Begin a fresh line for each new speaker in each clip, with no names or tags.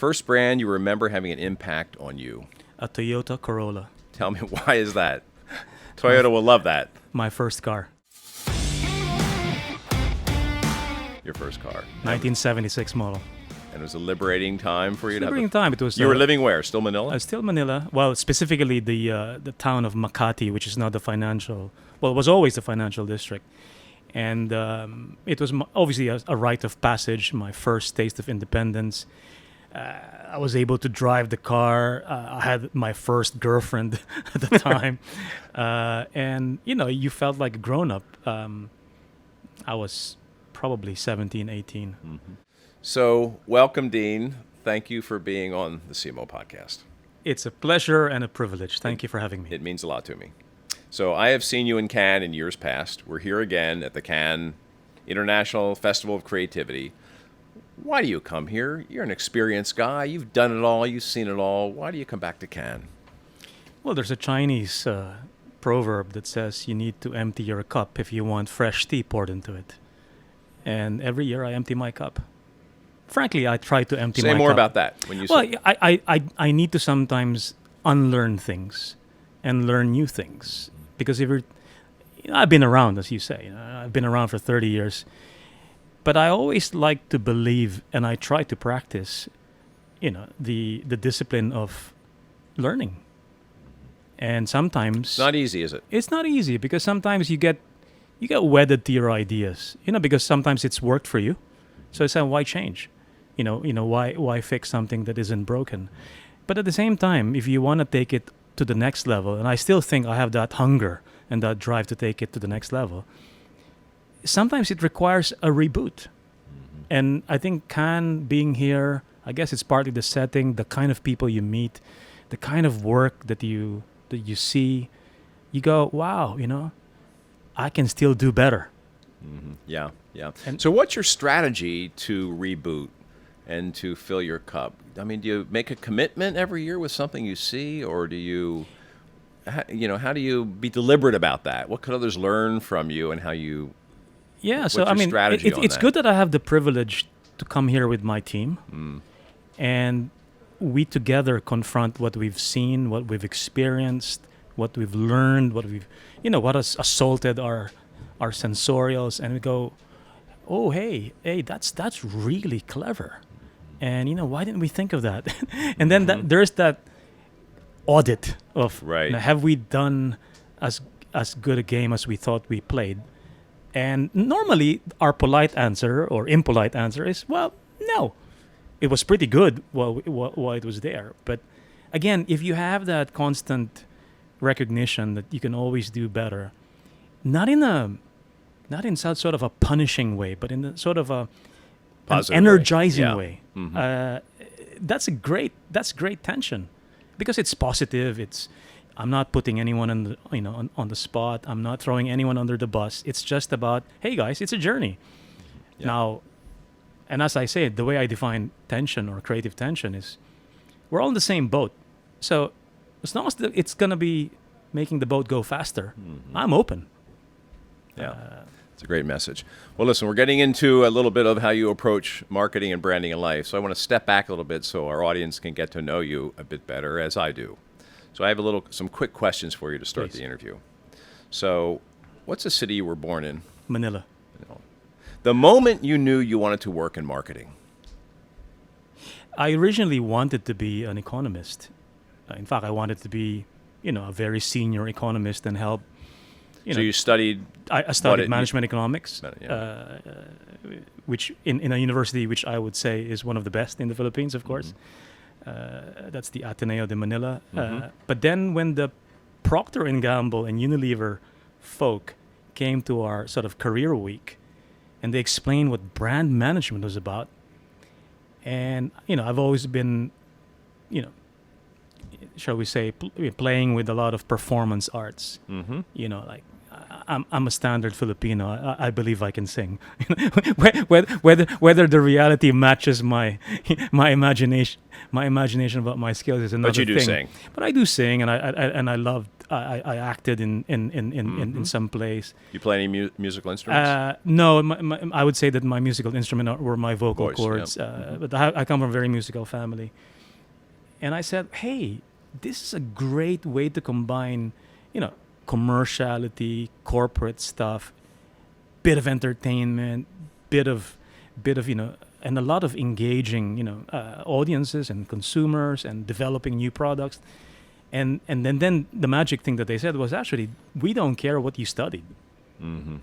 First brand you remember having an impact on you.
A Toyota Corolla.
Tell me, why is that? Toyota will love that.
My first car.
Your first car.
1976 model.
And it was a liberating time for you to have
Liberating time. It was.
You were living where? Still Manila?
Still Manila. Well, specifically the town of Makati, which is not the financial. Well, it was always the financial district, and it was obviously a rite of passage. My first taste of independence. I was able to drive the car. I had my first girlfriend at the time, and you felt like a grown up. I was probably 17, 18.
Mm-hmm. So, welcome, Dean. Thank you for being on the CMO podcast.
It's a pleasure and a privilege. Thank you for having me.
It means a lot to me. So, I have seen you in Cannes in years past. We're here again at the Cannes International Festival of Creativity. Why do you come here? You're an experienced guy. You've done it all. You've seen it all. Why do you come back to Cannes?
Well, there's a Chinese proverb that says you need to empty your cup if you want fresh tea poured into it. And every year I empty my cup. Frankly, I try to empty my cup.
Say more about that. When you say
I need to sometimes unlearn things and learn new things. Because I've been around, as you say. I've been around for 30 years. But I always like to believe, and I try to practice, the discipline of learning. And sometimes
it's not easy, is it?
It's not easy because sometimes you get wedded to your ideas. Because sometimes it's worked for you, so it's like, why change? Why fix something that isn't broken? But at the same time, if you want to take it to the next level, and I still think I have that hunger and that drive to take it to the next level. Sometimes it requires a reboot. Mm-hmm. And I think Cannes being here, I guess it's partly the setting, the kind of people you meet, the kind of work that you see. You go, wow, I can still do better.
Mm-hmm. Yeah. And so what's your strategy to reboot and to fill your cup? I mean, do you make a commitment every year with something you see, or do you, how do you be deliberate about that? What could others learn from you and how you...
Yeah,
what's
so I
your
mean,
strategy
it's good that I have the privilege to come here with my team, and we together confront what we've seen, what we've experienced, what we've learned, what has assaulted our sensorials, and we go, oh, hey, that's really clever, and why didn't we think of that? And then there's that audit of,
right.
Have we done as good a game as we thought we played? And normally our polite answer or impolite answer is, well, no, it was pretty good while it was there. But again, if you have that constant recognition that you can always do better, not in some sort of a punishing way, but in a sort of an energizing way. Mm-hmm. That's great tension, because it's positive. I'm not putting anyone on the spot. I'm not throwing anyone under the bus. It's just about, hey guys, it's a journey. Yeah. Now, and as I say, the way I define tension or creative tension is, we're all in the same boat. So as long as it's gonna be making the boat go faster, I'm open.
Yeah, it's a great message. Well, listen, we're getting into a little bit of how you approach marketing and branding in life. So I want to step back a little bit so our audience can get to know you a bit better, as I do. So I have some quick questions for you to start the interview. So, what's the city you were born in?
Manila.
The moment you knew you wanted to work in marketing?
I originally wanted to be an economist. In fact, I wanted to be, a very senior economist and help.
So you studied?
I studied management economics, which in a university which I would say is one of the best in the Philippines, of course. That's the Ateneo de Manila. But then when the Procter & Gamble and Unilever folk came to our sort of career week, and they explained what brand management was about, and I've always been, shall we say, playing with a lot of performance arts. Like I'm a standard Filipino. I believe I can sing. Whether the reality matches my imagination about my skills is another
But you do
thing.
sing.
But I do sing, and I loved. I acted in some plays.
You play any musical instruments?
No, I would say that my musical instrument were my vocal
Voice,
cords. But I come from a very musical family, and I said, "Hey, this is a great way to combine, commerciality, corporate stuff, bit of entertainment, bit of and a lot of engaging, audiences and consumers and developing new products." And then the magic thing that they said was actually, we don't care what you studied. And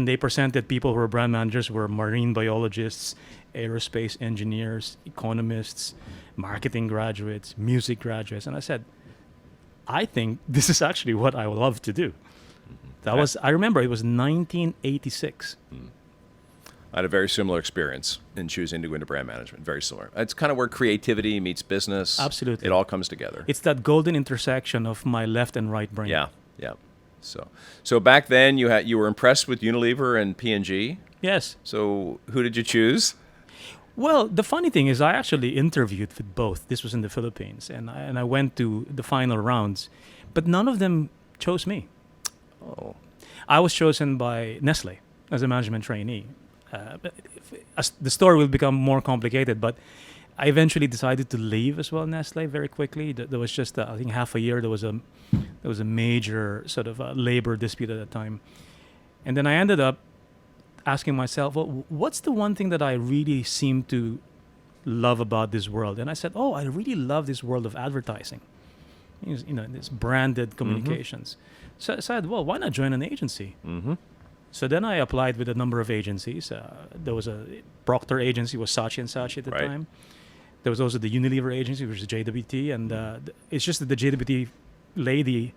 they presented people who were brand managers, were marine biologists, aerospace engineers, economists, marketing graduates, music graduates. And I said, I think this is actually what I love to do. I remember it was 1986.
I had a very similar experience in choosing to go into brand management. Very similar. It's kind of where creativity meets business.
Absolutely.
It all comes together.
It's that golden intersection of my left and right brain.
Yeah. So back then you were impressed with Unilever and P&G.
Yes.
So who did you choose?
Well, the funny thing is I actually interviewed with both. This was in the Philippines, and I went to the final rounds, but none of them chose me.
Oh.
I was chosen by Nestle as a management trainee. The story will become more complicated, but I eventually decided to leave as well Nestle very quickly. There was just I think half a year. There was a major sort of labor dispute at that time, and then I ended up asking myself, well, what's the one thing that I really seem to love about this world? And I said, I really love this world of advertising. This branded communications. So I said, well, why not join an agency? So then I applied with a number of agencies. There was a Procter agency, was Saatchi & Saatchi at the time. There was also the Unilever agency, which is JWT. And it's just that the JWT lady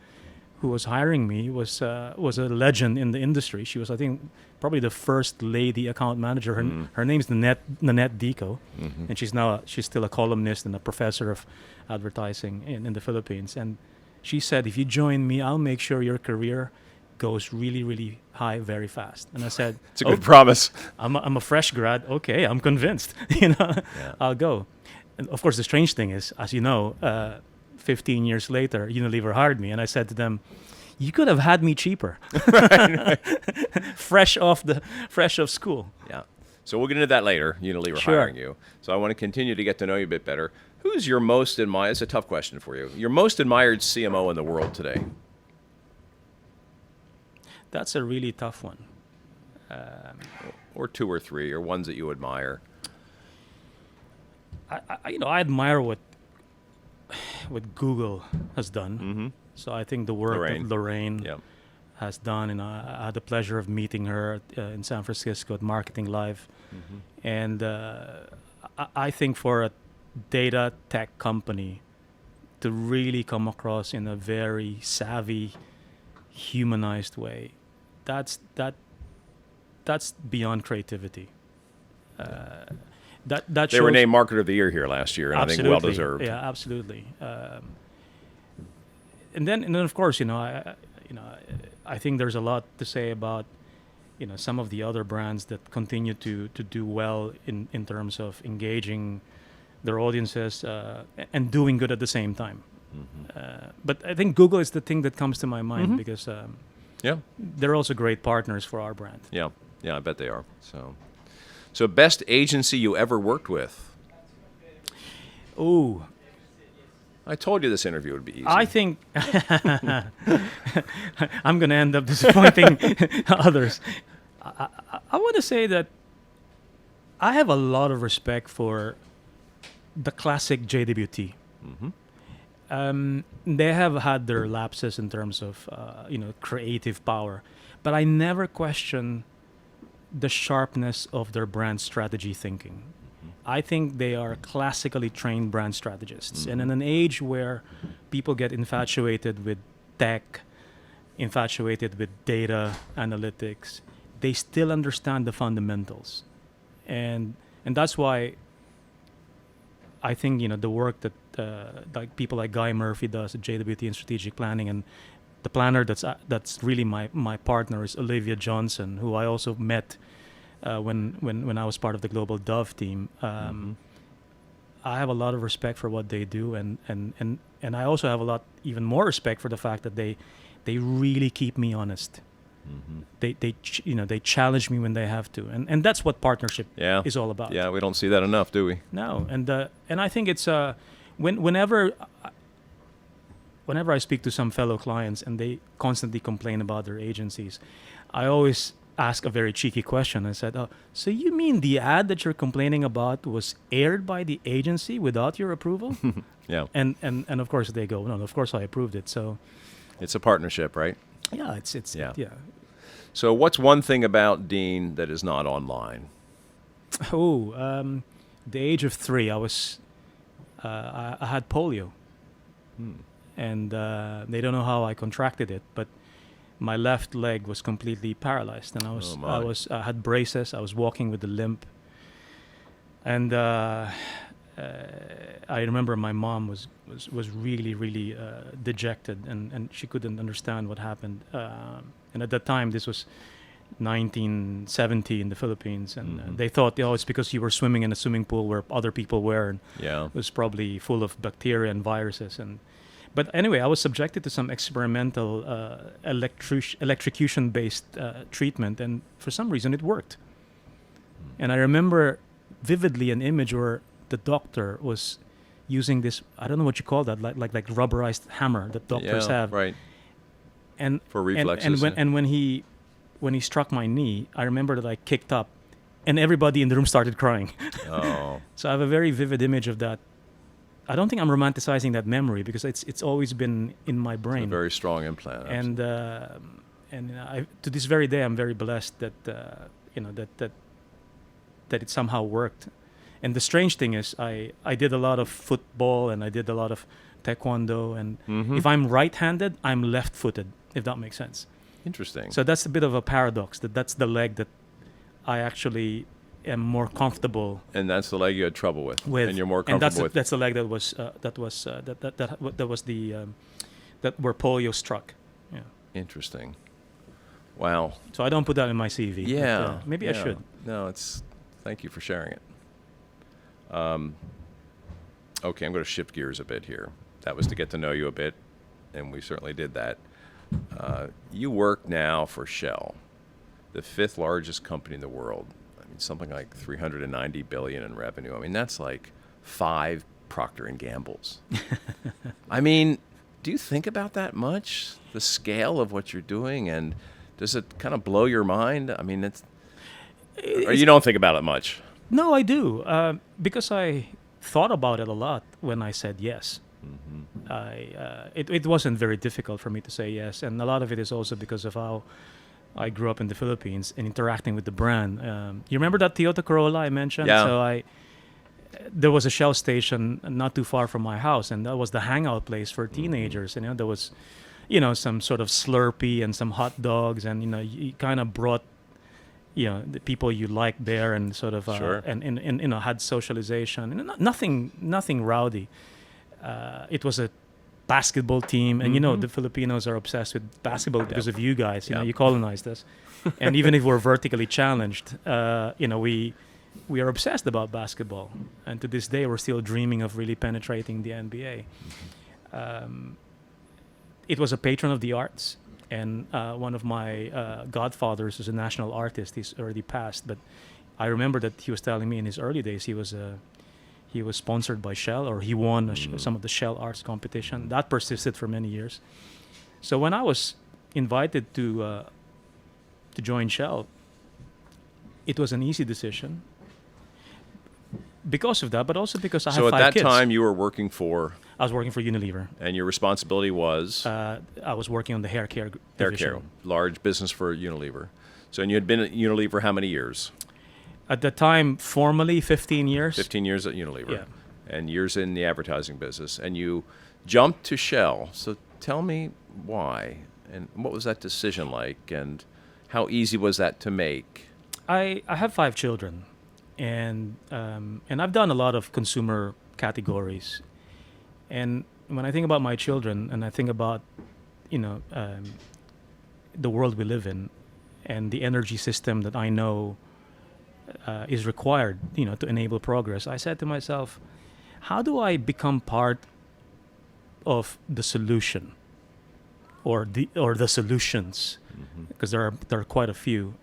who was hiring me was a legend in the industry. She was, I think, probably the first lady account manager. Her name's Nanette Dico. And she's still a columnist and a professor of advertising in the Philippines. And she said, if you join me, I'll make sure your career goes really, really high very fast. And I said,
it's a good promise.
I'm a fresh grad. Okay, I'm convinced. I'll go. And of course, the strange thing is, as you know, 15 years later, Unilever hired me, and I said to them, "You could have had me cheaper, right. fresh off school."
Yeah. So we'll get into that later. Unilever hiring you. So I want to continue to get to know you a bit better. Who's your most admired? It's a tough question for you. Your most admired CMO in the world today?
That's a really tough one.
Or two or three, or ones that you admire.
I admire what Google has done. So I think the work that Lorraine has done, and I had the pleasure of meeting her in San Francisco at Marketing Live. And I think for a data tech company to really come across in a very savvy, humanized way, that's beyond creativity. That
they
shows,
were named Marketer of the Year here last year, and
absolutely,
I think well deserved.
Yeah, absolutely. And then of course, I think there's a lot to say about some of the other brands that continue to do well in terms of engaging their audiences and doing good at the same time. But I think Google is the thing that comes to my mind because they're also great partners for our brand.
Yeah, I bet they are. So best agency you ever worked with?
Ooh.
I told you this interview would be easy.
I think I'm going to end up disappointing others. I want to say that I have a lot of respect for the classic JWT. They have had their lapses in terms of creative power, but I never question the sharpness of their brand strategy thinking. I think they are classically trained brand strategists. And in an age where people get infatuated with tech, infatuated with data analytics, they still understand the fundamentals. And that's why I think the work that like people like Guy Murphy does at JWT in strategic planning, and the planner that's really my partner is Olivia Johnson, who I also met when I was part of the Global Dove team. I have a lot of respect for what they do, and I also have even more respect for the fact that they really keep me honest. They challenge me when they have to, and that's what partnership is all about.
Yeah, we don't see that enough, do we?
No, and I think it's whenever I speak to some fellow clients and they constantly complain about their agencies, I always ask a very cheeky question. I said, "Oh, so you mean the ad that you're complaining about was aired by the agency without your approval?"
Yeah.
And of course they go, "No, of course I approved it." So
it's a partnership, right?
Yeah, it's yeah.
So what's one thing about Dean that is not online?
The age of 3, I had polio. And they don't know how I contracted it, but my left leg was completely paralyzed, and I had braces. I was walking with a limp, and I remember my mom was really dejected, and she couldn't understand what happened. And at that time, this was 1970 in the Philippines, and they thought, it's because you were swimming in a swimming pool where other people were, and it was probably full of bacteria and viruses. But anyway, I was subjected to some experimental electrocution-based treatment, and for some reason it worked. And I remember vividly an image where the doctor was using this, I don't know what you call that, like rubberized hammer that doctors have.
Right.
And
for reflexes.
And when he struck my knee, I remember that I kicked up, and everybody in the room started crying.
Oh. So
I have a very vivid image of that. I don't think I'm romanticizing that memory because it's always been in my brain.
It's a very strong implant.
And to this very day, I'm very blessed that that it somehow worked. And the strange thing is, I did a lot of football and I did a lot of taekwondo, and if I'm right-handed, I'm left-footed, if that makes sense.
Interesting.
So that's a bit of a paradox. That's the leg that I actually am more comfortable.
And that's the leg you had trouble with. And you're more comfortable with.
That's the leg that was where polio struck. Yeah.
Interesting. Wow.
So I don't put that in my CV.
Yeah.
But, maybe I should.
No, thank you for sharing it. Okay, I'm going to shift gears a bit here. That was to get to know you a bit, and we certainly did that. You work now for Shell, the 5th largest company in the world. I mean, something like $390 billion in revenue. I mean, that's like 5 Procter and Gambles. I mean, do you think about that much? The scale of what you're doing, and does it kind of blow your mind? I mean, or you don't think about it much?
No, I do, because I thought about it a lot when I said yes. It wasn't very difficult for me to say yes, and a lot of it is also because of how I grew up in the Philippines and interacting with the brand. You remember that Toyota Corolla I mentioned?
Yeah.
So there was a Shell station not too far from my house, and that was the hangout place for teenagers. And there was, some sort of Slurpee and some hot dogs, and you kind of brought, the people you liked there, and sort of
Sure.
and had socialization. And nothing rowdy. It was a basketball team, and the Filipinos are obsessed with basketball because of you guys. You colonized us, and even if we're vertically challenged, we are obsessed about basketball, and to this day we're still dreaming of really penetrating the NBA. It was a patron of the arts, and one of my godfathers is a national artist. He's already passed, but I remember that he was telling me in his early days he was sponsored by Shell, or he won some of the Shell Arts competition. That persisted for many years. So when I was invited to join Shell, it was an easy decision because of that, but also because I have 5 kids.
So at that time, you were working for?
I was working for Unilever.
And your responsibility was?
I was working on the hair care division.
Hair care, large business for Unilever. So and you had been at Unilever how many years?
At the time, formally, 15 years.
15 years at Unilever.
Yeah.
And years in the advertising business. And you jumped to Shell. So tell me why. And what was that decision like? And how easy was that to make?
I have 5 children. And I've done a lot of consumer categories. And when I think about my children, and I think about, the world we live in and the energy system that I know is required, to enable progress, I said to myself, how do I become part of the solution or the solutions? Because there are quite a few,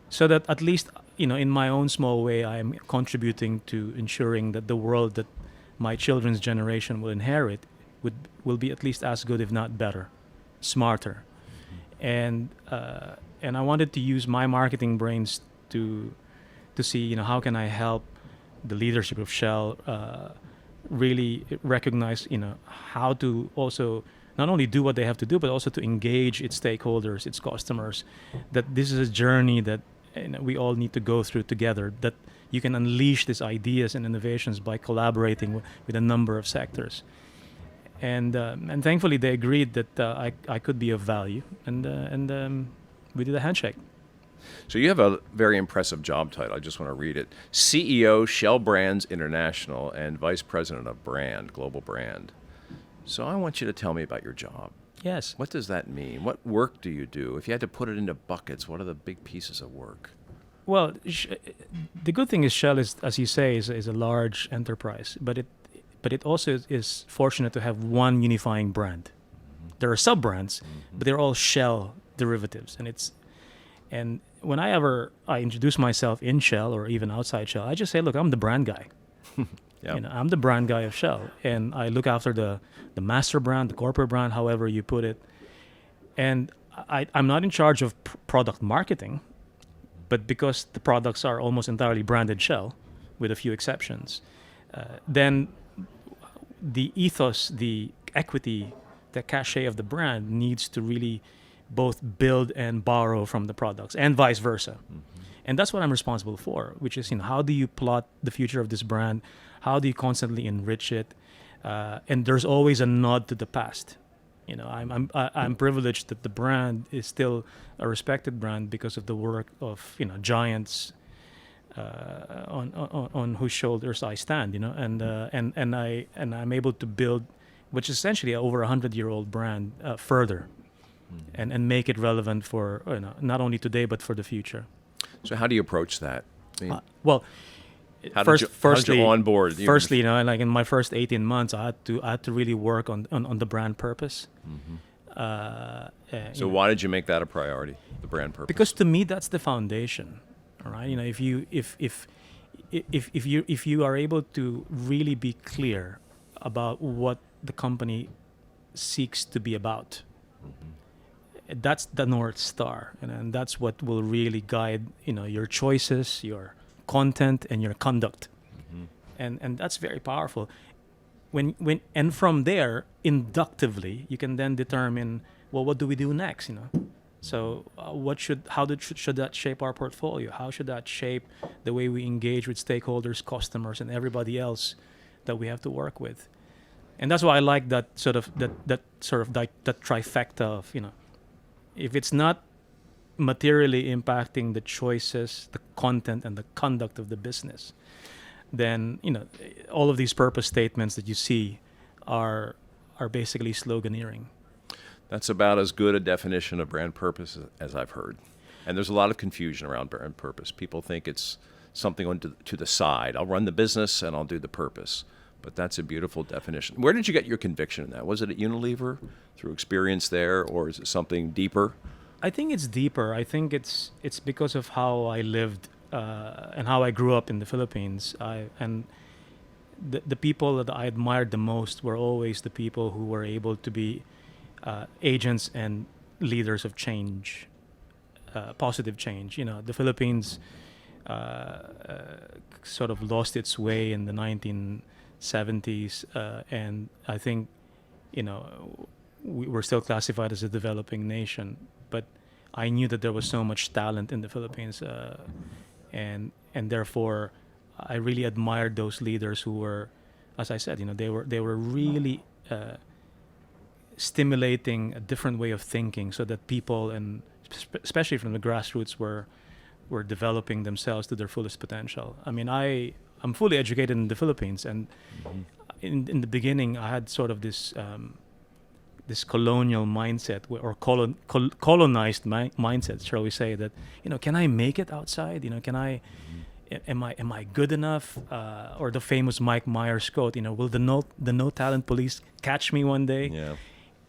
so that at least in my own small way I am contributing to ensuring that the world that my children's generation will inherit will be at least as good, if not better, smarter. And I wanted to use my marketing brains to see how can I help the leadership of Shell really recognize how to also not only do what they have to do, but also to engage its stakeholders, its customers, that this is a journey that we all need to go through together, that you can unleash these ideas and innovations by collaborating with a number of sectors. And thankfully they agreed that I could be of value, and we did a handshake.
So you have a very impressive job title. I just want to read it. CEO, Shell Brands International, and Vice President of Brand, Global Brand. So I want you to tell me about your job.
Yes.
What does that mean? What work do you do? If you had to put it into buckets, what are the big pieces of work?
Well, the good thing is Shell is, as you say, is a large enterprise, but it also is fortunate to have one unifying brand. There are sub-brands, but they're all Shell derivatives, and whenever I introduce myself in Shell or even outside Shell, I just say, look, I'm the brand guy.
Yep.
I'm the brand guy of Shell, and I look after the master brand, the corporate brand, however you put it. And I'm not in charge of product marketing, but because the products are almost entirely branded Shell, with a few exceptions, then the ethos, the equity, the cachet of the brand needs to really both build and borrow from the products, and vice versa. And that's what I'm responsible for, which is how do you plot the future of this brand? How do you constantly enrich it? And there's always a nod to the past. I'm privileged that the brand is still a respected brand because of the work of giants on whose shoulders I stand. And I'm able to build, which is essentially an over 100-year-old brand, further, and make it relevant for not only today but for the future.
So how do you approach that? I mean, how
firstly,
did you onboard?
Firstly, like in my first 18 months, I had to really work on the brand purpose.
So why did you make that a priority, the brand purpose?
Because to me, that's the foundation. All right, if you are able to really be clear about what the company seeks to be about, that's the North Star, and that's what will really guide your choices, your content, and your conduct. And that's very powerful. And from there, inductively, you can then determine, well, what do we do next? So should that shape our portfolio? How should that shape the way we engage with stakeholders, customers, and everybody else that we have to work with? And that's why I like that trifecta of if it's not materially impacting the choices, the content, and the conduct of the business, then all of these purpose statements that you see are basically sloganeering.
That's about as good a definition of brand purpose as I've heard. And there's a lot of confusion around brand purpose. People think it's something to the side. I'll run the business and I'll do the purpose. But that's a beautiful definition. Where did you get your conviction in that? Was it at Unilever, through experience there, or is it something deeper?
I think it's deeper. I think it's because of how I lived and how I grew up in the Philippines. And the people that I admired the most were always the people who were able to be agents and leaders of change, positive change. The Philippines sort of lost its way in the 1970s, and I think we were still classified as a developing nation, but I knew that there was so much talent in the Philippines, and therefore I really admired those leaders who were, as I said, they were really stimulating a different way of thinking, so that people, and especially from the grassroots, were developing themselves to their fullest potential. I mean, I'm fully educated in the Philippines, and in the beginning I had sort of this this colonial mindset or colonized mindset, shall we say, that can I make it outside? Can I? Am I good enough? Or the famous Mike Myers quote, will the no talent police catch me one day?
Yeah.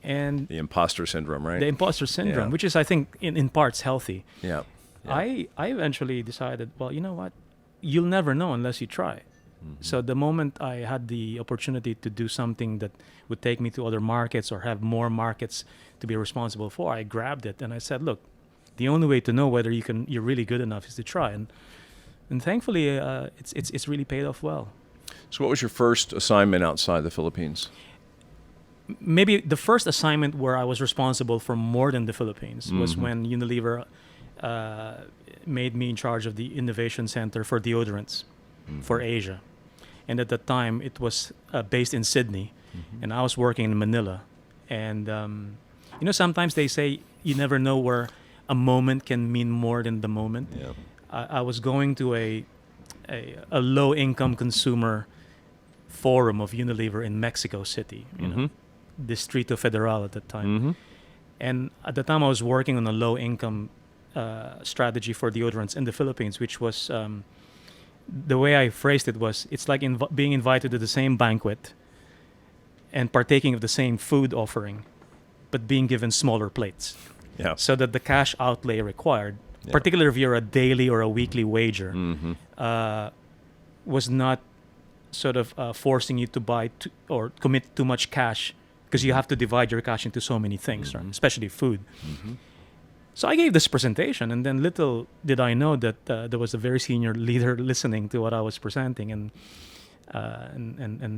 And
the imposter syndrome, right?
The imposter syndrome,
Yeah.
which is, I think, in parts healthy.
Yeah.
I eventually decided, well, you know what? You'll never know unless you try. So the moment I had the opportunity to do something that would take me to other markets or have more markets to be responsible for, I grabbed it and I said, look, the only way to know whether you're really good enough is to try. And thankfully, it's really paid off well.
So what was your first assignment outside the Philippines?
Maybe the first assignment where I was responsible for more than the Philippines was when Unilever made me in charge of the innovation center for deodorants for Asia. And at that time, it was based in Sydney, and I was working in Manila. And sometimes they say you never know where a moment can mean more than the moment.
Yeah.
I was going to a low-income consumer forum of Unilever in Mexico City, Distrito Federal at that time. And at the time, I was working on a low-income strategy for deodorants in the Philippines, which was, the way I phrased it was, it's like being invited to the same banquet and partaking of the same food offering, but being given smaller plates.
Yeah.
So that the cash outlay required, particularly if you're a daily or a weekly wager, was not sort of forcing you to buy or commit too much cash, because you have to divide your cash into so many things, right? Especially food. So I gave this presentation, and then little did I know that there was a very senior leader listening to what I was presenting, and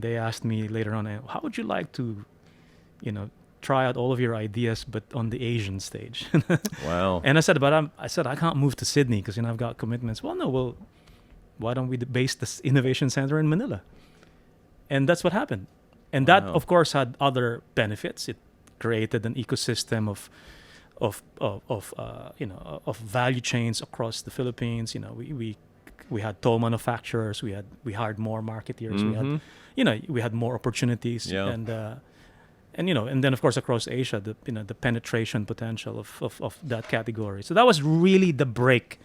they asked me later on, how would you like to, try out all of your ideas, but on the Asian stage?
Wow.
And I said, I can't move to Sydney because I've got commitments. Well, why don't we base this innovation center in Manila? And that's what happened. And that, of course, had other benefits. It created an ecosystem of value chains across the Philippines. We had toll manufacturers. We hired more marketeers. We had more opportunities.
Yeah.
And then of course across Asia, the penetration potential of that category. So that was really the break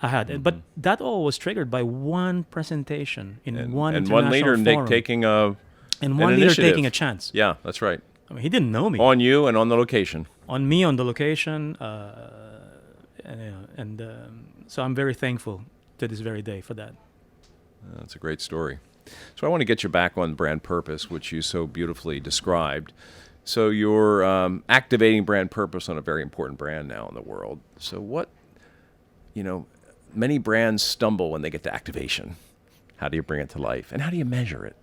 I had. But that all was triggered by one presentation in one international
one leader,
forum.
Nick, taking an
leader
initiative.
taking a chance.
Yeah, that's right.
I mean, he didn't know me.
On you and on the location.
On me, on the location, so I'm very thankful to this very day for that.
That's a great story. So I want to get you back on brand purpose, which you so beautifully described. So you're activating brand purpose on a very important brand now in the world. So many brands stumble when they get to activation. How do you bring it to life? And how do you measure it?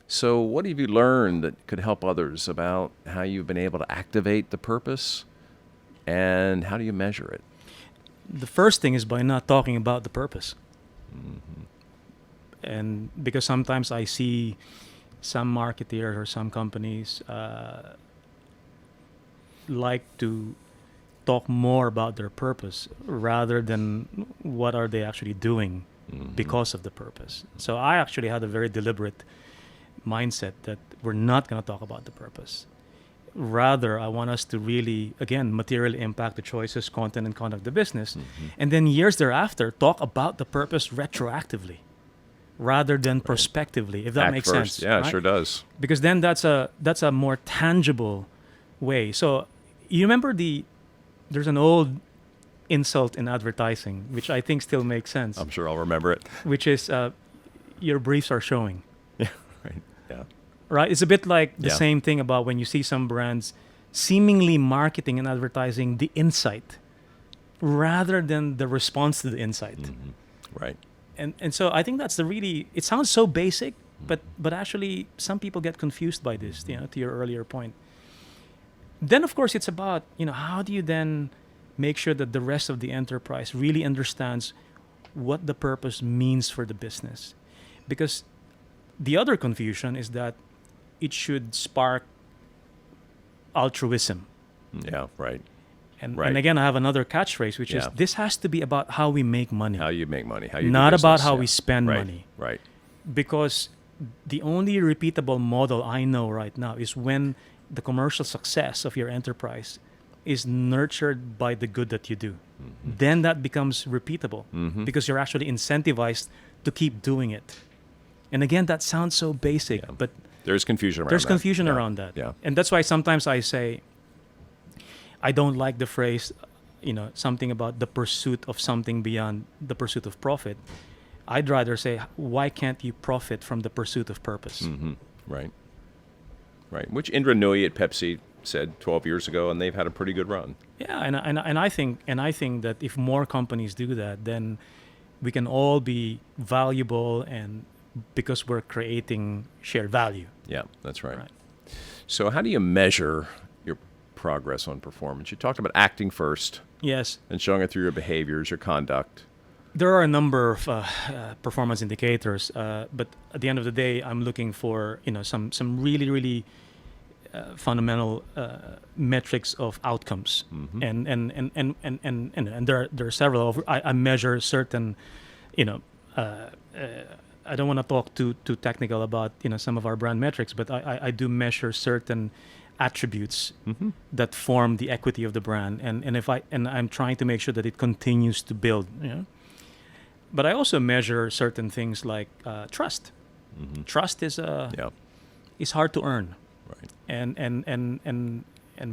So what have you learned that could help others about how you've been able to activate the purpose, and how do you measure it?
The first thing is by not talking about the purpose. And because sometimes I see some marketeers or some companies like to talk more about their purpose rather than what are they actually doing because of the purpose. So I actually had a very deliberate mindset that we're not going to talk about the purpose. Rather, I want us to really, again, materially impact the choices, content, and conduct of the business. And then years thereafter, talk about the purpose retroactively rather than prospectively, if that makes sense.
Yeah,
right?
It sure does.
Because then that's a more tangible way. So you remember there's an old insult in advertising, which I think still makes sense.
I'm sure I'll remember it.
Which is, your briefs are showing.
Yeah, right. Yeah.
Right? It's a bit like the same thing about when you see some brands seemingly marketing and advertising the insight rather than the response to the insight.
Right.
And so I think that's it sounds so basic, but actually some people get confused by this, to your earlier point. Then of course it's about, how do you then make sure that the rest of the enterprise really understands what the purpose means for the business? Because the other confusion is that it should spark altruism.
Yeah, right.
And again, I have another catchphrase, which is this has to be about how we make money.
How you make money. How you
not
do
about
business,
how we spend money.
Right.
Because the only repeatable model I know right now is when the commercial success of your enterprise is nurtured by the good that you do. Then that becomes repeatable because you're actually incentivized to keep doing it. And again, that sounds so basic, but
there's confusion around
there's confusion around that.
Yeah.
And that's why sometimes I say, I don't like the phrase, something about the pursuit of something beyond the pursuit of profit. I'd rather say, why can't you profit from the pursuit of purpose?
Right. Which Indra Nooyi at Pepsi said 12 years ago, and they've had a pretty good run.
Yeah, and I think that if more companies do that, then we can all be valuable, and because we're creating shared value.
Yeah, that's right. So how do you measure your progress on performance? You talked about acting first.
Yes.
And showing it through your behaviors, your conduct.
There are a number of performance indicators, but at the end of the day, I'm looking for some really, really fundamental metrics of outcomes, and there are several. I measure certain, I don't want to talk too technical about some of our brand metrics, but I do measure certain attributes that form the equity of the brand, and I'm trying to make sure that it continues to build. But I also measure certain things like trust. Trust is hard to earn,
right?
And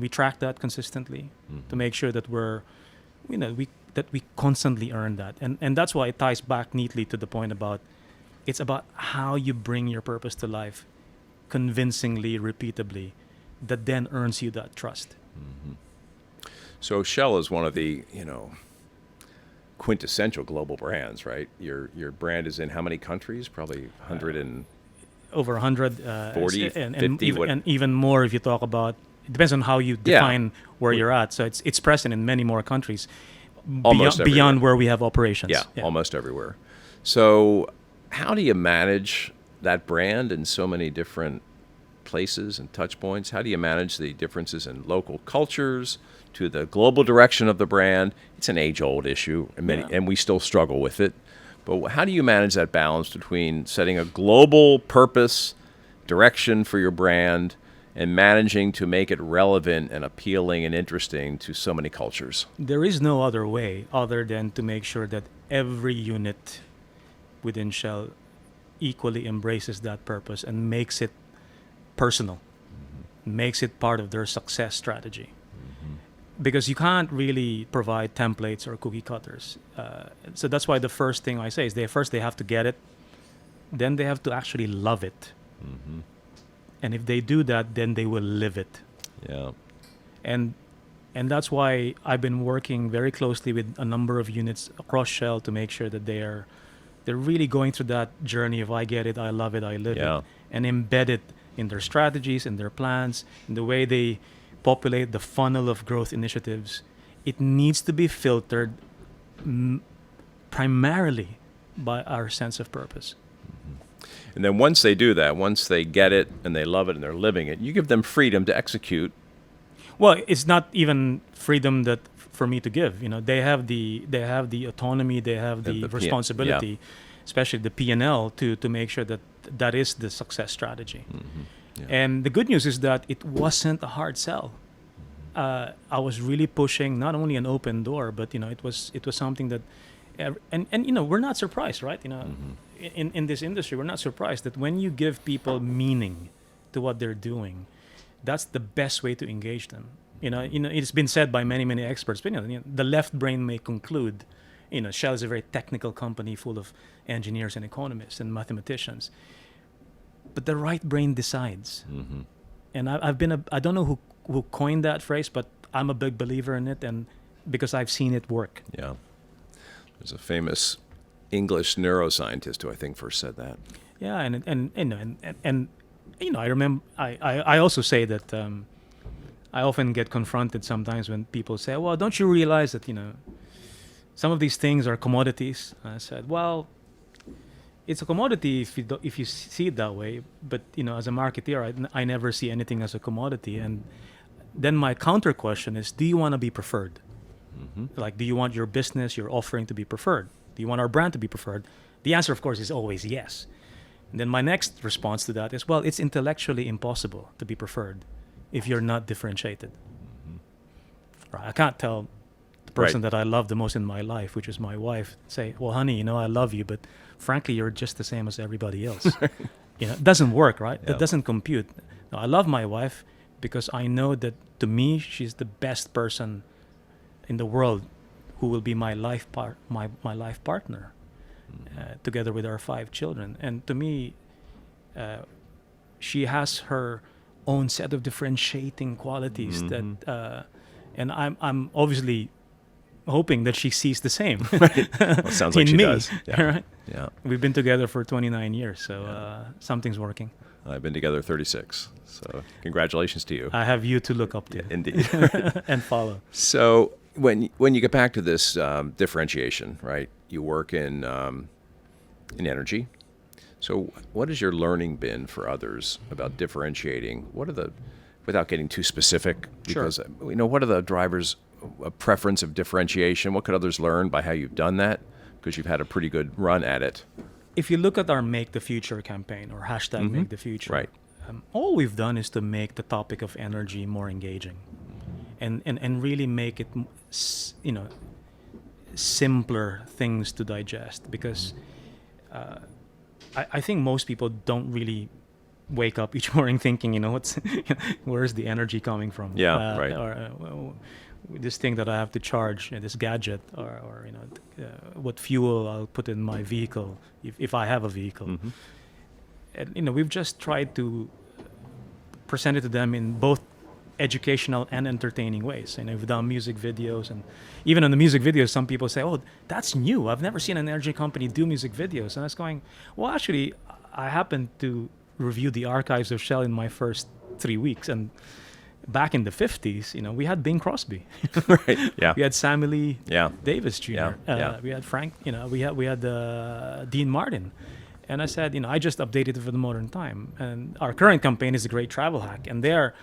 we track that consistently to make sure that we constantly earn that, and that's why it ties back neatly to the point about it's about how you bring your purpose to life, convincingly, repeatably, that then earns you that trust.
So Shell is one of the quintessential global brands, right? Your brand is in how many countries? Probably 100 and
over 100,
40,
and
50,
and even more if you talk about. It depends on how you define where you're at. So it's present in many more countries, beyond where we have operations.
Yeah, almost everywhere. So how do you manage that brand in so many different places and touch points? How do you manage the differences in local cultures to the global direction of the brand? It's an age-old issue, and we still struggle with it. But how do you manage that balance between setting a global purpose, direction for your brand, and managing to make it relevant and appealing and interesting to so many cultures?
There is no other way other than to make sure that every unit within Shell equally embraces that purpose and makes it personal, makes it part of their success strategy. Because you can't really provide templates or cookie cutters. So that's why the first thing I say is they have to get it, then they have to actually love it. And if they do that, then they will live it.
Yeah.
And that's why I've been working very closely with a number of units across Shell to make sure that they're really going through that journey of I get it, I love it, I live it, and embed it in their strategies, in their plans, in the way they populate the funnel of growth initiatives. It needs to be filtered primarily by our sense of purpose.
And then once they do that, once they get it and they love it and they're living it, you give them freedom to execute.
Well, it's not even freedom that for me to give. They have the autonomy, they have the responsibility, especially the P&L to make sure that is the success strategy. And the good news is that it wasn't a hard sell. I was really pushing not only an open door, but it was something that, and we're not surprised, right? In this industry, we're not surprised that when you give people meaning to what they're doing, that's the best way to engage them. It's been said by many experts, but the left brain may conclude, Shell is a very technical company full of engineers and economists and mathematicians. But the right brain decides. And I don't know who coined that phrase, but I'm a big believer in it, and because I've seen it work.
Yeah. There's a famous English neuroscientist who I think first said that.
Yeah, and I remember I also say that I often get confronted sometimes when people say, well, don't you realize that some of these things are commodities? I said, well, it's a commodity if you see it that way, but as a marketeer, I never see anything as a commodity. And then my counter question is, do you want to be preferred? Like, do you want your business, your offering to be preferred? Do you want our brand to be preferred? The answer, of course, is always yes. And then my next response to that is, well, it's intellectually impossible to be preferred if you're not differentiated. Right? I can't tell the person that I love the most in my life, which is my wife, say, well, honey, I love you, but frankly, you're just the same as everybody else. It doesn't work, right?
Yeah.
It doesn't compute. No, I love my wife because I know that to me, she's the best person in the world who will be my life partner, together with our 5 children. And to me, she has her own set of differentiating qualities that, and I'm obviously hoping that she sees the same.
Well, it sounds like she does. Yeah.
Right?
Yeah.
We've been together for 29 years, so something's working.
I've been together 36. So congratulations to you.
I have you to look up to.
Indeed.
And follow.
So when you get back to this differentiation, right? You work in energy. So what has your learning been for others about differentiating? What are the, without getting too specific, because what are the drivers of preference of differentiation? What could others learn by how you've done that? Because you've had a pretty good run at it.
If you look at our Make the Future campaign or hashtag Make the Future,
Right.
All we've done is to make the topic of energy more engaging, and really make it, simpler things to digest. Because I think most people don't really wake up each morning thinking, where's the energy coming from?
Yeah, right.
Or this thing that I have to charge, this gadget, or what fuel I'll put in my vehicle if I have a vehicle. And we've just tried to present it to them in both educational and entertaining ways. And we've done music videos, and even on the music videos, some people say, "Oh, that's new. I've never seen an energy company do music videos." And I was going, "Well, actually, I happened to review the archives of Shell in my first 3 weeks, and back in the 50s, we had Bing Crosby,
Right. Yeah.
we had Sammy Lee Davis Jr.
Yeah.
We had Frank, we had Dean Martin." And I said, I just updated it for the modern time. And our current campaign is a great travel hack, and there,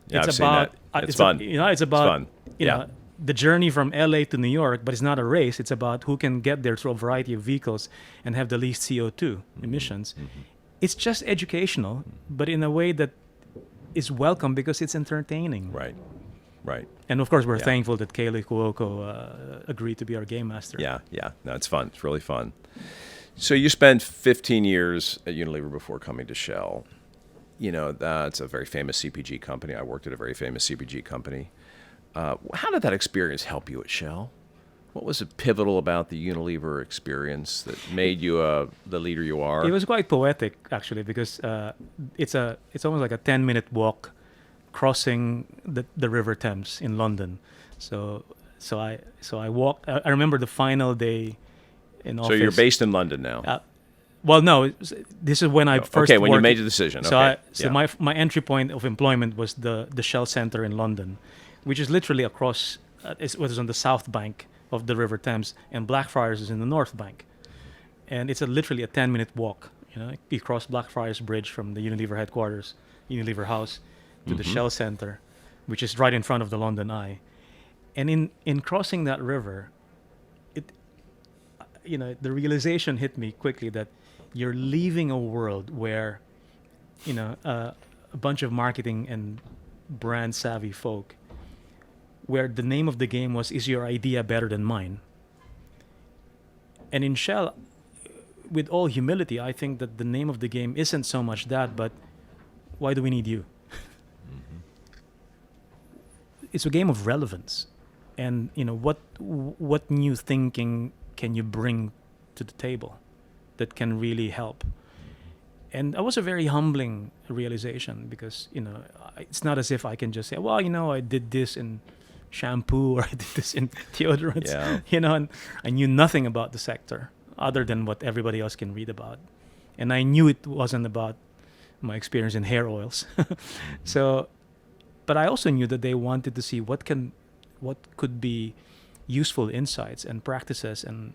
Yeah,
it's
I've seen
about
that. It's fun.
It's about
fun.
the journey from LA to New York, but it's not a race. It's about who can get there through a variety of vehicles and have the least CO2 emissions. It's just educational, but in a way that is welcome because it's entertaining.
Right. Right.
And of course, we're thankful that Kaylee Cuoco agreed to be our game master.
Yeah. No, it's fun. It's really fun. So you spent 15 years at Unilever before coming to Shell. That's a very famous CPG company. I worked at a very famous CPG company. How did that experience help you at Shell? What was pivotal about the Unilever experience that made you the leader you are?
It was quite poetic, actually, because it's almost like a 10-minute walk crossing the River Thames in London. So I walked. I remember the final day in office.
So you're based in London now?
Well, no. This is when I first.
Okay, when you
worked.
made the decision.
So,
Okay.
my entry point of employment was the Shell Center in London, which is literally across. It was on the south bank of the River Thames, and Blackfriars is in the north bank, and it's literally a 10-minute walk. You cross Blackfriars Bridge from the Unilever headquarters, Unilever House, to the Shell Center, which is right in front of the London Eye, and in crossing that river, the realization hit me quickly that you're leaving a world where, a bunch of marketing and brand savvy folk, where the name of the game was, is your idea better than mine? And in Shell, with all humility, I think that the name of the game isn't so much that, but why do we need you? It's a game of relevance. And, what new thinking can you bring to the table that can really help? And that was a very humbling realization, because it's not as if I can just say, well, I did this in shampoo or I did this in deodorants, and I knew nothing about the sector other than what everybody else can read about, and I knew it wasn't about my experience in hair oils. So, but I also knew that they wanted to see what could be useful insights and practices and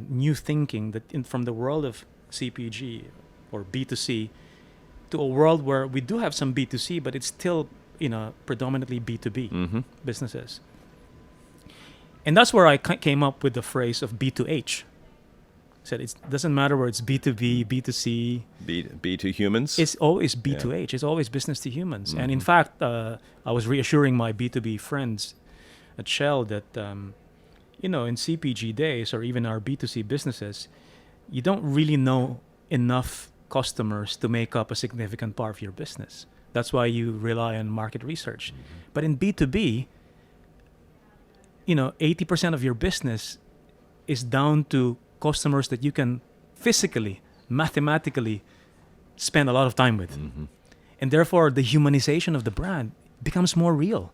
new thinking that from the world of CPG or B2C to a world where we do have some B2C, but it's still predominantly B2B businesses. And that's where I came up with the phrase of B2H. said it doesn't matter where it's B2B, B2C.
B to humans.
It's always B2H. It's always business to humans. And in fact, I was reassuring my B2B friends at Shell that, in CPG days or even our B2C businesses, you don't really know enough customers to make up a significant part of your business. That's why you rely on market research. But in B2B, 80% of your business is down to customers that you can physically, mathematically spend a lot of time with. And therefore, the humanization of the brand becomes more real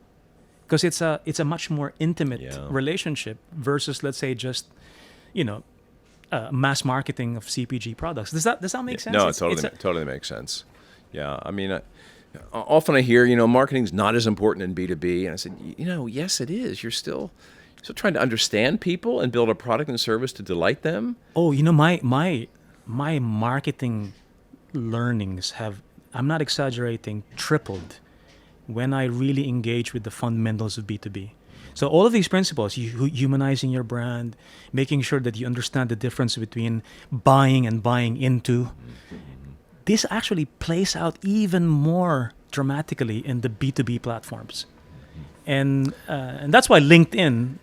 because it's a much more intimate relationship versus, let's say, just, mass marketing of CPG products. Does that make sense?
No, it totally makes sense. Yeah, I mean, often I hear, marketing's not as important in B2B, and I said, yes, it is. You're still trying to understand people and build a product and service to delight them.
Oh, my marketing learnings have, I'm not exaggerating, tripled when I really engage with the fundamentals of B2B. So all of these principles, humanizing your brand, making sure that you understand the difference between buying and buying into, this actually plays out even more dramatically in the B2B platforms. And that's why LinkedIn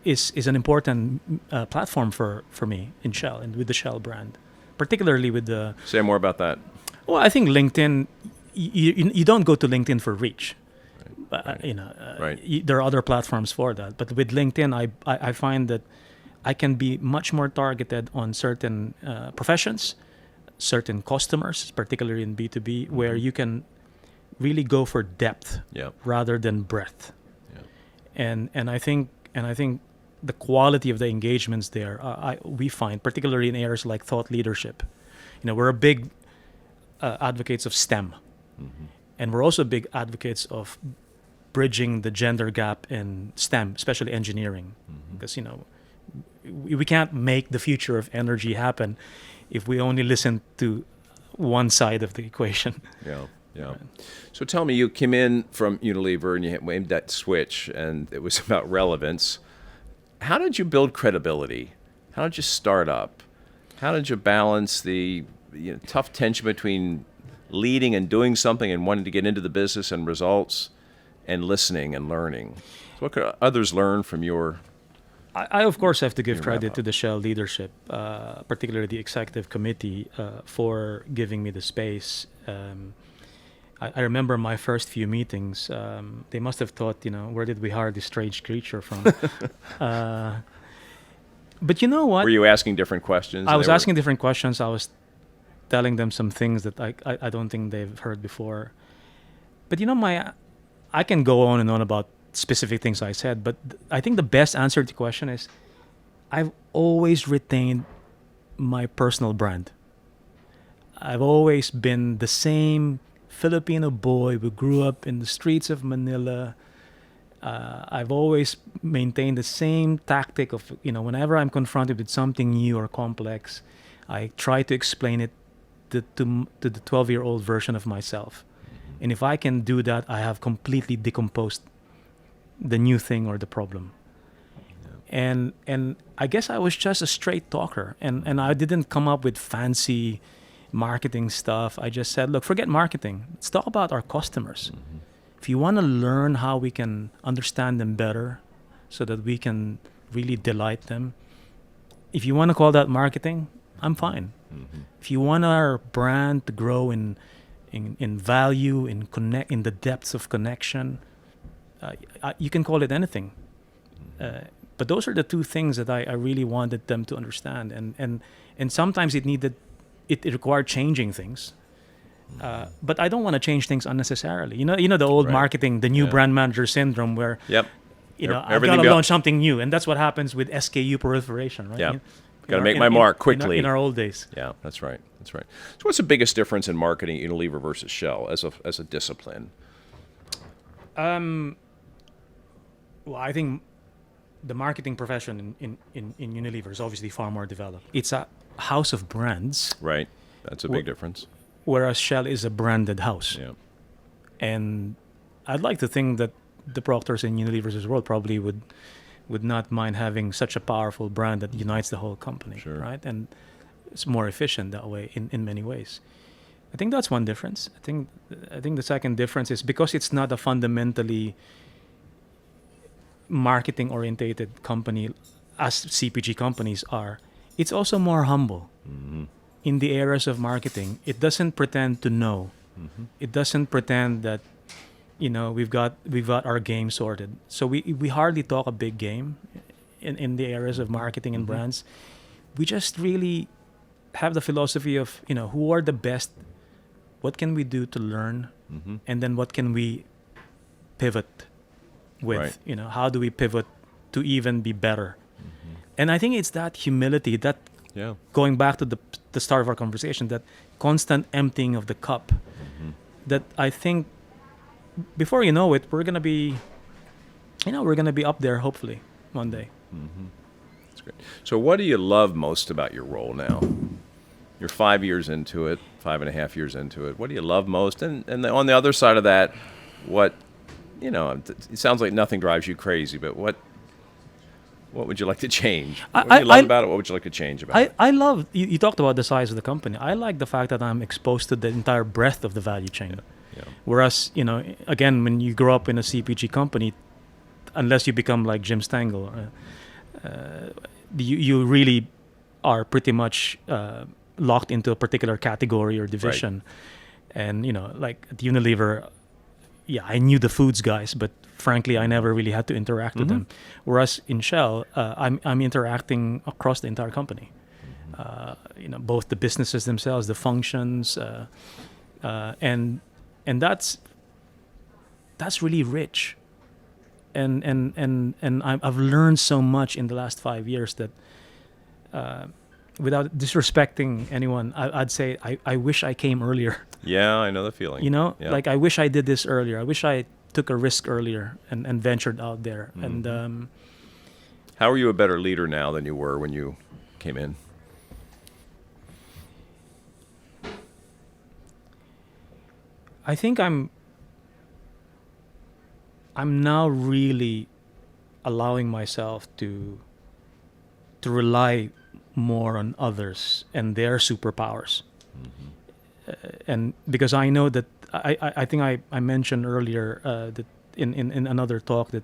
is an important platform for me in Shell and with the Shell brand, particularly with the...
Say more about that.
Well, I think LinkedIn, you don't go to LinkedIn for reach. There are other platforms for that. But with LinkedIn, I find that I can be much more targeted on certain professions, certain customers, particularly in B2B, where you can really go for depth rather than breadth. And I think the quality of the engagements there, we find, particularly in areas like thought leadership, we're a big advocates of STEM, and we're also big advocates of bridging the gender gap in STEM, especially engineering, because we can't make the future of energy happen if we only listen to one side of the equation.
Yeah. So tell me, you came in from Unilever and you made that switch, and it was about relevance. How did you build credibility? How did you start up? How did you balance the tough tension between leading and doing something and wanting to get into the business and results, and listening and learning? So what could others learn from your...
I of course have to give credit to the Shell leadership, particularly the executive committee, for giving me the space. I remember my first few meetings. They must have thought, where did we hire this strange creature from? But you know what?
Were you asking different questions?
I was asking different questions. I was telling them some things that I don't think they've heard before. But I can go on and on about specific things I said, but I think the best answer to the question is I've always retained my personal brand. I've always been the same Filipino boy who grew up in the streets of Manila. I've always maintained the same tactic of, whenever I'm confronted with something new or complex, I try to explain it to the 12-year-old version of myself. And if I can do that, I have completely decomposed the new thing or the problem. And I guess I was just a straight talker, and I didn't come up with fancy marketing stuff. I just said, look, forget marketing. Let's talk about our customers. If you want to learn how we can understand them better so that we can really delight them, if you want to call that marketing, I'm fine. If you want our brand to grow in value, in the depths of connection, you can call it anything. But those are the two things that I really wanted them to understand. And sometimes it required changing things. But I don't want to change things unnecessarily. You know the old marketing, the new brand manager syndrome, where I've got to launch something new, and that's what happens with SKU proliferation, right?
Yeah, got to make my mark quickly.
In our old days.
Yeah, that's right. So what's the biggest difference in marketing Unilever versus Shell as a discipline?
Well, I think the marketing profession in Unilever is obviously far more developed. It's a house of brands.
Right. That's a big difference.
Whereas Shell is a branded house.
Yeah.
And I'd like to think that the Proctors and Unilevers of the world probably would would not mind having such a powerful brand that unites the whole company,
Sure.
right? And it's more efficient that way in many ways. I think that's one difference. I think the second difference is because it's not a fundamentally marketing orientated company as CPG companies are, it's also more humble.
Mm-hmm.
In the areas of marketing, it doesn't pretend to know.
Mm-hmm.
It doesn't pretend that we've got our game sorted. So we hardly talk a big game in the areas of marketing and
Mm-hmm.
brands. We just really have the philosophy of who are the best, what can we do to learn,
Mm-hmm.
and then what can we pivot with.
Right.
How do we pivot to even be better?
Mm-hmm.
And I think it's that humility, that
Yeah.
going back to the start of our conversation, that constant emptying of the cup,
Mm-hmm.
that I think before you know it, we're gonna be up there hopefully one day.
Mm-hmm. That's great. So what do you love most about your role now? You're 5 years into it, 5.5 years into it. What do you love most? And on the other side of that, what, it sounds like nothing drives you crazy, but what would you like to change? What do you love about it? What would you like to change about it?
I love, you talked about the size of the company. I like the fact that I'm exposed to the entire breadth of the value chain.
Yeah.
Whereas, again, when you grow up in a CPG company, unless you become like Jim Stengel, you really are pretty much locked into a particular category or division. Right. And, like at Unilever, I knew the foods guys, but frankly, I never really had to interact with them. Whereas in Shell, I'm interacting across the entire company. Both the businesses themselves, the functions, and that's really rich. And I've learned so much in the last 5 years that, without disrespecting anyone, I'd say I wish I came earlier.
Yeah, I know the feeling.
Yeah.
Like
I wish I did this earlier. I wish I took a risk earlier and ventured out there.
Mm-hmm.
And
how are you a better leader now than you were when you came in?
I think I'm now really allowing myself to rely more on others and their superpowers.
Mm-hmm.
And because I know that I think I mentioned earlier that in another talk that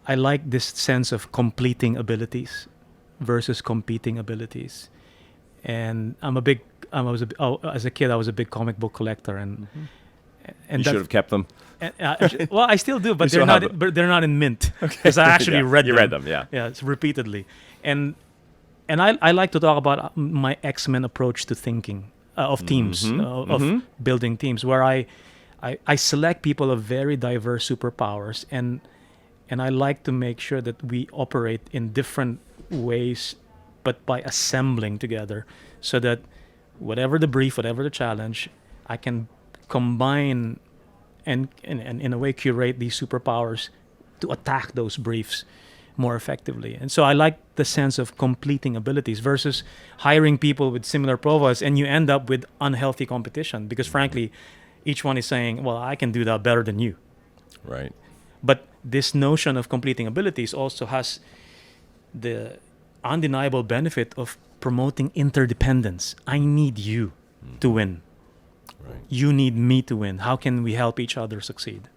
I like this sense of completing abilities versus competing abilities. And as a kid I was a big comic book collector, and
You should have kept them.
Well, I still do, but
You still have
but they're not in mint because I actually read them.
You read them, yeah.
Yeah, it's repeatedly, and I like to talk about my X-Men approach to thinking of teams, of building teams, where I select people of very diverse superpowers, and I like to make sure that we operate in different ways, but by assembling together, so that whatever the brief, whatever the challenge, I can combine and in a way curate these superpowers to attack those briefs more effectively. And so I like the sense of completing abilities versus hiring people with similar profiles, and you end up with unhealthy competition because frankly each one is saying, well, I can do that better than you.
Right.
But this notion of completing abilities also has the undeniable benefit of promoting interdependence. I need you to win.
Right.
You need me to win. How can we help each other succeed?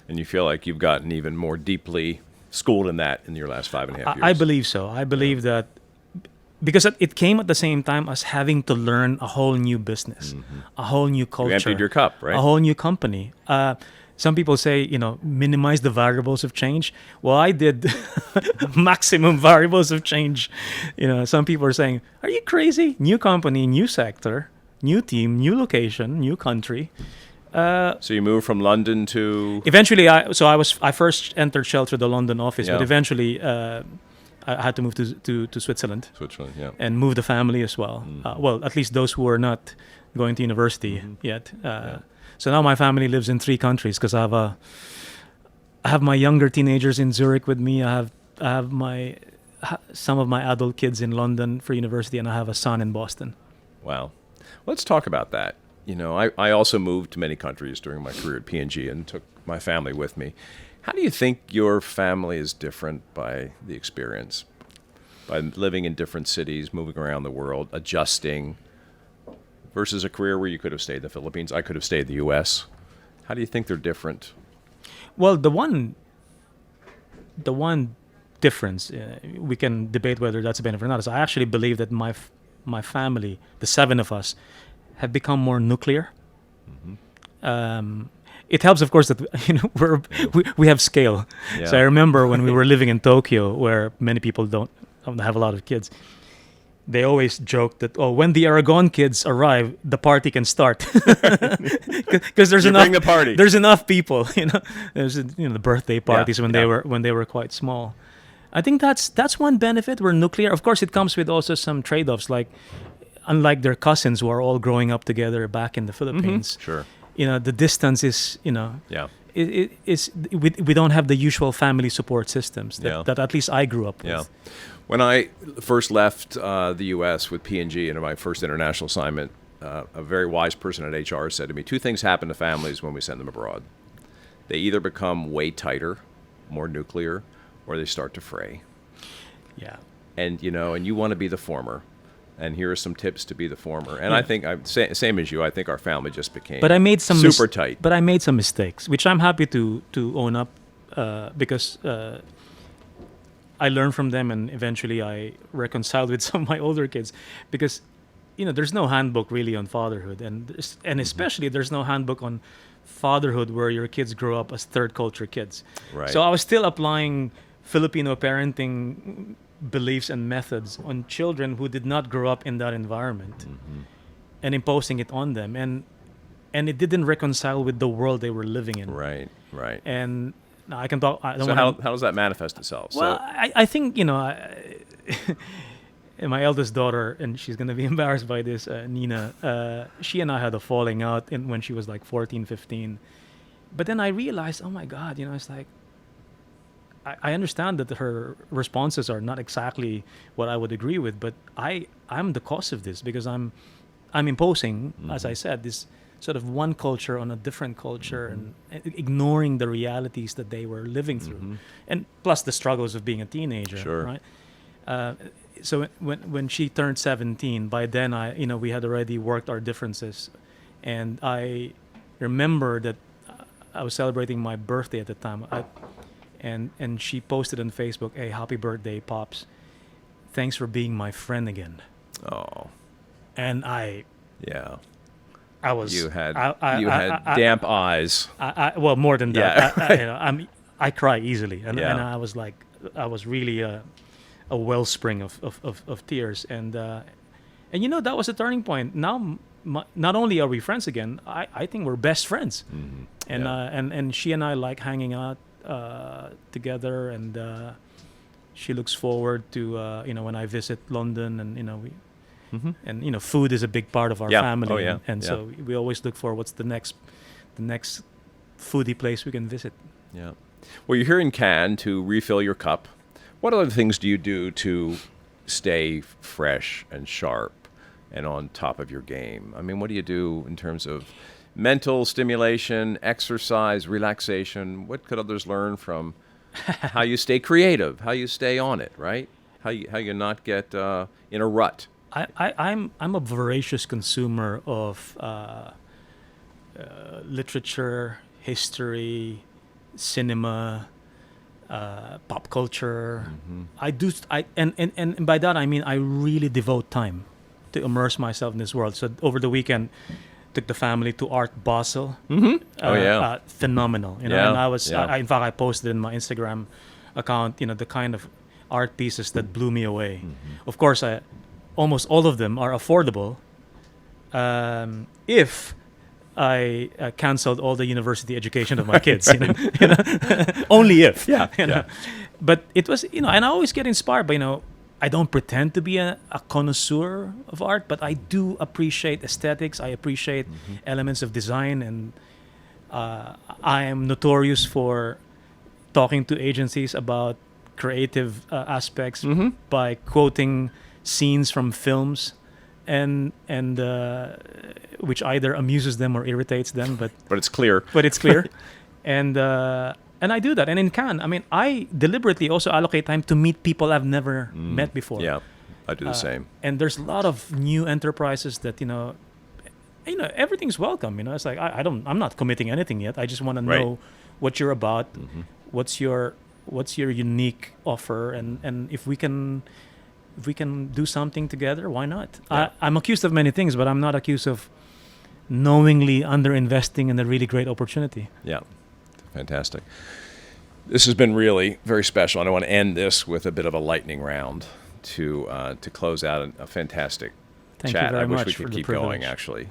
And you feel like you've gotten even more deeply schooled in that in your last 5.5 years.
I believe so. I believe that because it came at the same time as having to learn a whole new business, a whole new culture.
You emptied your cup, right?
A whole new company. Some people say, minimize the variables of change. Well, I did maximum variables of change. Some people are saying, are you crazy? New company, new sector, new team, new location, new country.
So you moved from London to...
Eventually, I first entered Shell through the London office,
Yeah.
but eventually I had to move to Switzerland.
Switzerland, yeah.
And move the family as well. Well, at least those who are not going to university yet. So now my family lives in 3 countries because I have my younger teenagers in Zurich with me. I have some of my adult kids in London for university, and I have a son in Boston.
Wow. Let's talk about that. I also moved to many countries during my career at P&G and took my family with me. How do you think your family is different by the experience? By living in different cities, moving around the world, adjusting, versus a career where you could have stayed in the Philippines, I could have stayed in the U.S. How do you think they're different?
Well, the one difference, we can debate whether that's a benefit or not, is I actually believe that my family, the seven of us, have become more nuclear. It helps, of course, that we have scale.
Yeah.
So I remember when we were living in Tokyo, where many people don't have a lot of kids. They always joke that, when the Aragon kids arrive, the party can start, because there's enough.
Bring the party.
There's enough people. There's the birthday parties when
yeah.
they were quite small. I think that's one benefit. We're nuclear. Of course, it comes with also some trade-offs. Like, unlike their cousins who are all growing up together back in the Philippines,
Sure.
The distance is
Yeah.
we don't have the usual family support systems that at least I grew up with.
Yeah. When I first left the U.S. with P&G in my first international assignment, a very wise person at HR said to me, 2 things happen to families when we send them abroad. They either become way tighter, more nuclear, or they start to fray.
Yeah.
And you want to be the former. And here are some tips to be the former. And I think, same as you, I think our family just became
but I made some
super tight.
But I made some mistakes, which I'm happy to own up, because I learned from them, and eventually I reconciled with some of my older kids, because there's no handbook really on fatherhood, and especially there's no handbook on fatherhood where your kids grow up as third culture kids.
Right.
So I was still applying Filipino parenting beliefs and methods on children who did not grow up in that environment, and imposing it on them, and it didn't reconcile with the world they were living in.
Right.
And I can talk.
So how does that manifest itself?
Well, I think my eldest daughter, and she's going to be embarrassed by this, Nina, she and I had a falling out when she was like 14, 15. But then I realized, oh my God, it's like, I understand that her responses are not exactly what I would agree with, but I'm the cause of this, because I'm imposing, as I said, this sort of one culture on a different culture, and ignoring the realities that they were living through, and plus the struggles of being a teenager.
Sure.
Right. So when she turned 17, by then we had already worked our differences, and I remember that I was celebrating my birthday at the time, and she posted on Facebook, "Hey, happy birthday, Pops! Thanks for being my friend again."
Oh.
And I was.
You had damp eyes.
Well, more than that.
Yeah.
I cry easily, and
Yeah.
I was like, I was really a wellspring of tears, and that was a turning point. Now, not only are we friends again, I think we're best friends, and she and I like hanging out together, and she looks forward to when I visit London, and we. And food is a big part of our family.
Oh, yeah.
And so we always look for what's the next foodie place we can visit.
Yeah. Well, you're here in Cannes to refill your cup. What other things do you do to stay fresh and sharp and on top of your game? I mean, what do you do in terms of mental stimulation, exercise, relaxation? What could others learn from how you stay creative, how you stay on it, right? How you not get in a rut?
I'm a voracious consumer of literature, history, cinema, pop culture. And by that I mean I really devote time to immerse myself in this world. So over the weekend, took the family to Art Basel. Phenomenal,
Yeah.
And I was, in fact, I posted in my Instagram account, the kind of art pieces that blew me away. Of course, almost all of them are affordable. If I canceled all the university education of my kids, only if. But it was, and I always get inspired by, I don't pretend to be a connoisseur of art, but I do appreciate aesthetics. I appreciate elements of design, and I am notorious for talking to agencies about creative aspects by quoting scenes from films, and which either amuses them or irritates them, but
it's clear.
But it's clear, and And I do that. And in Cannes, I mean, I deliberately also allocate time to meet people I've never met before.
Yeah, I do the same.
And there's a lot of new enterprises that, everything's welcome. It's like, I'm not committing anything yet. I just want to know what you're about, what's your unique offer, and if we can do something together, why not?
Yeah.
I'm accused of many things, but I'm not accused of knowingly underinvesting in a really great opportunity.
Yeah, fantastic. This has been really very special, and I want to end this with a bit of a lightning round to close out a fantastic
Thank
chat.
you very
I wish
much
we
for
could
the
keep
privilege.
going, actually.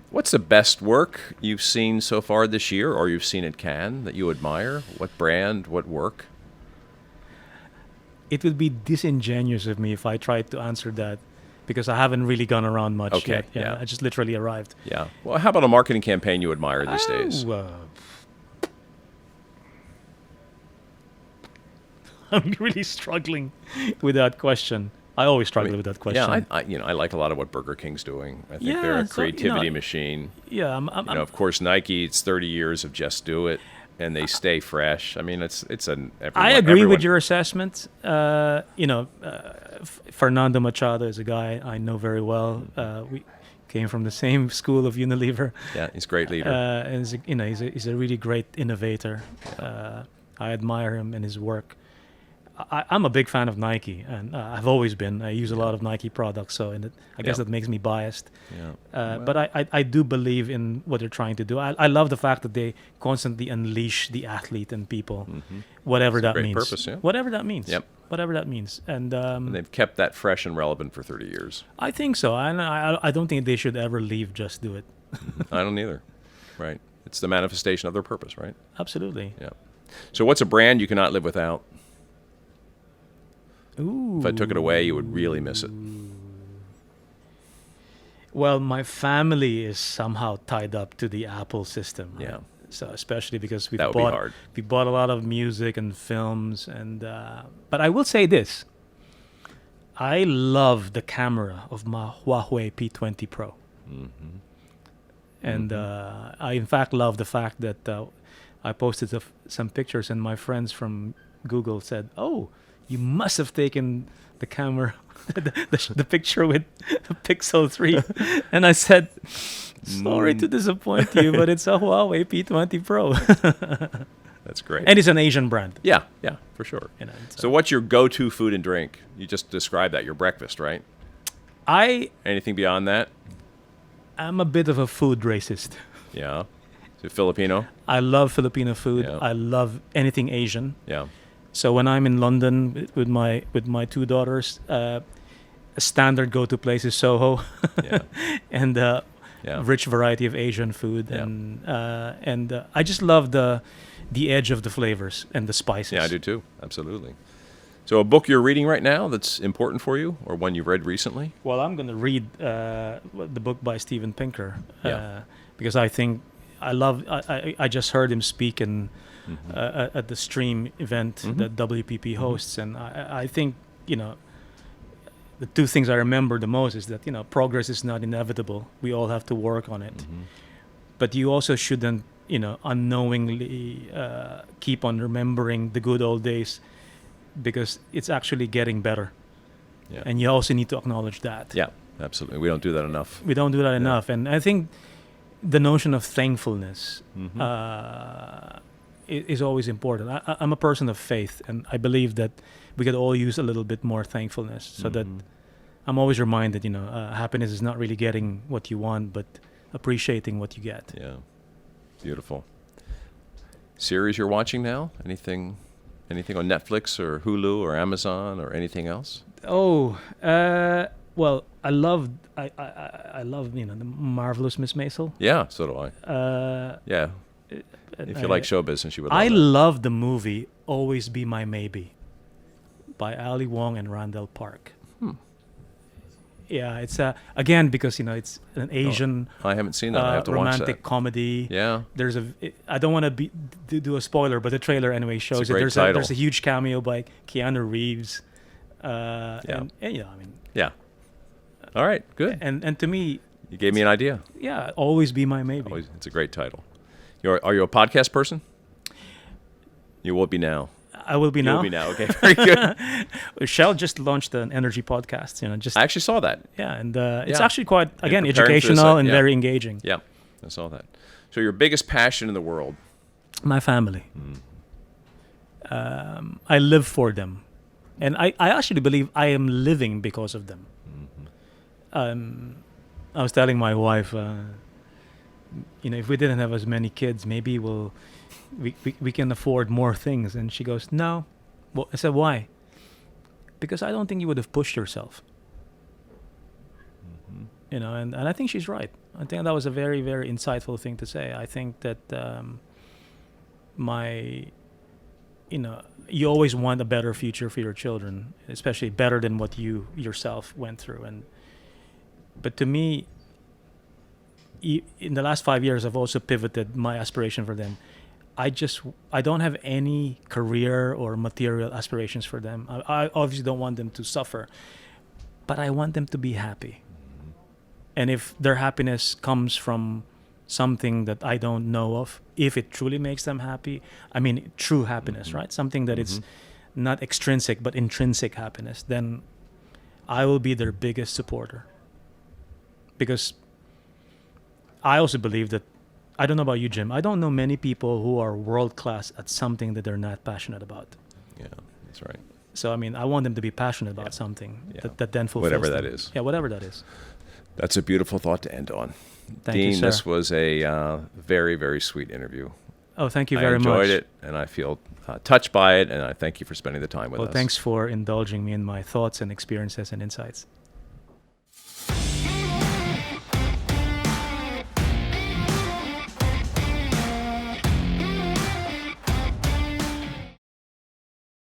What's the best work you've seen so far this year, or you've seen at Cannes that you admire? What brand, what work?
It would be disingenuous of me if I tried to answer that, because I haven't really gone around much
Okay,
yet.
yeah.
I just literally arrived.
Yeah. Well, how about a marketing campaign you admire these days?
I'm really struggling with that question. I always struggle with that question.
Yeah, I like a lot of what Burger King's doing. I think
Yeah,
they're a
so,
creativity machine.
Yeah,
Of course, Nike. It's 30 years of just do it, and they stay fresh. I mean, it's an.
I agree with your assessment. Fernando Machado is a guy I know very well. We came from the same school of Unilever.
Yeah, he's a great leader.
And he's a really great innovator. I admire him and his work. I'm a big fan of Nike, and I've always been. I use a lot of Nike products, so I guess that makes me biased.
Yeah.
But I do believe in what they're trying to do. I love the fact that they constantly unleash the athlete and people, whatever that
great
means.
purpose, yeah.
Whatever that means.
Yep.
Whatever that means. And
And they've kept that fresh and relevant for 30 years.
I think so. I don't think they should ever leave Just Do It.
I don't either. Right. It's the manifestation of their purpose, right?
Absolutely.
Yeah. So what's a brand you cannot live without?
Ooh.
If I took it away, you would really miss it.
Well, my family is somehow tied up to the Apple system. Right?
Yeah.
So especially because we
That would be hard.
bought a lot of music and films, and but I will say this: I love the camera of my Huawei P20 Pro, and I in fact love the fact that I posted some pictures, and my friends from Google said, "Oh, you must have taken the camera, the picture with the Pixel 3." And I said, "Sorry to disappoint you, but it's a Huawei P20 Pro."
That's great.
And it's an Asian brand.
Yeah, for sure.
So
So what's your go-to food and drink? You just described that, your breakfast, right? Anything beyond that?
I'm a bit of a food racist.
Yeah. So Filipino?
I love Filipino food.
Yeah.
I love anything Asian.
Yeah.
So when I'm in London with my two daughters, a standard go-to place is Soho,
Yeah.
and
Yeah.
rich variety of Asian food,
Yeah.
and I just love the edge of the flavors and the spices.
Yeah, I do too. Absolutely. So a book you're reading right now that's important for you, or one you've read recently?
Well, I'm going to read the book by Steven Pinker
Yeah.
because I think I just heard him speak at the Stream event that WPP hosts, and I think the two things I remember the most is that progress is not inevitable. We all have to work on it, but you also shouldn't unknowingly keep on remembering the good old days, because it's actually getting better.
Yeah.
And you also need to acknowledge that.
Yeah, absolutely. We don't do that enough.
We don't do that enough. And I think the notion of thankfulness is always important. I'm a person of faith, and I believe that we could all use a little bit more thankfulness, so that I'm always reminded, happiness is not really getting what you want, but appreciating what you get.
Yeah. Beautiful. Series you're watching now? Anything on Netflix or Hulu or Amazon or anything else?
Oh, well, I love the Marvelous Miss Maisel.
Yeah, so do I. Yeah. If you like show business, you would love
I
it.
love the movie Always Be My Maybe by Ali Wong and Randall Park. Yeah, it's again because it's an Asian
I haven't seen that. I have to watch
romantic
that.
comedy.
Yeah.
There's I don't want to do a spoiler, but the trailer anyway shows
It's a
it.
great title.
There's a huge cameo by Keanu Reeves. And
Yeah. All right. Good.
and to me,
You gave me an idea.
yeah, Always Be My Maybe.
It's a great title. Are you a podcast person? You will be now.
I will be
You
now.
will be now. Okay, very good.
Shell just launched an energy podcast. Just
I actually saw that.
yeah, and it's
Yeah.
actually quite again
preparing for this,
educational and
yeah.
very engaging.
Yeah, I saw that. So your biggest passion in the world?
My family. I live for them, and I actually believe I am living because of them. I was telling my wife, if we didn't have as many kids, maybe we can afford more things. And she goes, no. Well, I said, why? Because I don't think you would have pushed yourself. And I think she's right. I think that was a very, very insightful thing to say. I think that you always want a better future for your children, especially better than what you yourself went through. But to me, in the last 5 years, I've also pivoted my aspiration for them. I don't have any career or material aspirations for them. I obviously don't want them to suffer, but I want them to be happy. And if their happiness comes from something that I don't know of, if it truly makes them happy, I mean, true happiness, right? Something that is not extrinsic, but intrinsic happiness, then I will be their biggest supporter. Because I also believe that, I don't know about you, Jim, I don't know many people who are world-class at something that they're not passionate about.
Yeah, that's right.
So, I mean, I want them to be passionate about something that then fulfills
Whatever
them.
that is.
Yeah, whatever that is.
That's a beautiful thought to end on.
Thank
Dean,
you, sir.
this was a very, very sweet interview.
Oh, thank you very
I
much.
enjoyed it, and I feel touched by it, and I thank you for spending the time with us.
Well, thanks for indulging me in my thoughts and experiences and insights.